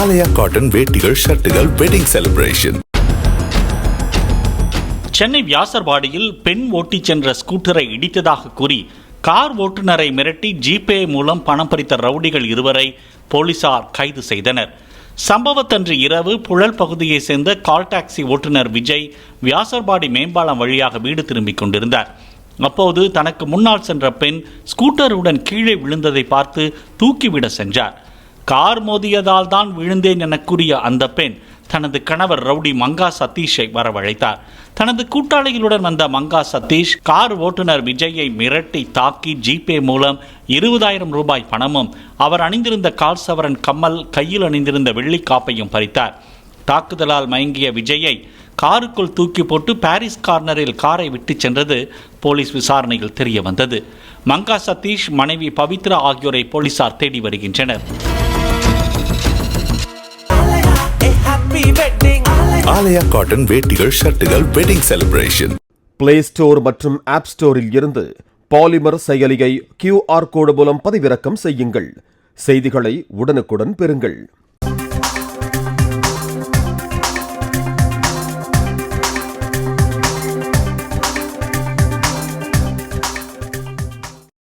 ஆலயா cotton வேட்டிகள், ஷர்ட்டுகள், wedding celebration. Chennai வியாசர்பாடியில் பெண் ஓட்டிச் சென்ற ஸ்கூட்டரை இடித்ததாக கூறி கார் ஓட்டுநரை மிரட்டி ஜிபே மூலம் பணம் பறித்த ரவுடிகள் இருவரை போலீசார் கைது செய்தனர். சம்பவத்தன்று இரவு புழல் பகுதியைச் சேர்ந்த கால் டாக்ஸி ஓட்டுநர் விஜய் வியாசர்பாடி மேம்பாலம் வழியாக வீடு திரும்பிக் கொண்டிருந்தார். அப்போது தனக்கு முன்னால் சென்ற பெண் ஸ்கூட்டருடன் கீழே விழுந்ததை பார்த்து தூக்கிவிட சென்றார். கார் மோதியதால் தான் விழுந்தேன் என கூறிய அந்த பெண் தனது கணவர் ரவுடி மங்கா சதீஷை வரவழைத்தார். தனது கூட்டாளிகளுடன் வந்த மங்கா சதீஷ் கார் ஓட்டுநர் விஜயை மிரட்டி தாக்கி ஜிபே மூலம் 20,000 ரூபாய் பணமும் அவர் அணிந்திருந்த கால் சவரன் கம்மல், கையில் அணிந்திருந்த வெள்ளி காப்பையும் பறித்தார். தாக்குதலால் மயங்கிய விஜயை காருக்குள் தூக்கி போட்டு பாரிஸ் கார்னரில் காரை விட்டு சென்றது போலீஸ் விசாரணையில் தெரிய வந்தது. மங்கா சதீஷ், மனைவி பவித்ரா ஆகியோரை போலீசார் தேடி வருகின்றனர். ஆலயா காட்டன் வேட்டிகள், ஷர்ட்டுகள், வெட்டிங் செலிப்ரேஷன். பிளே ஸ்டோர் மற்றும் ஆப் ஸ்டோரில் இருந்து பாலிமர் செயலியை QR கோடு மூலம் பதிவிறக்கம் செய்யுங்கள். செய்திகளை உடனுக்குடன் பெறுங்கள்.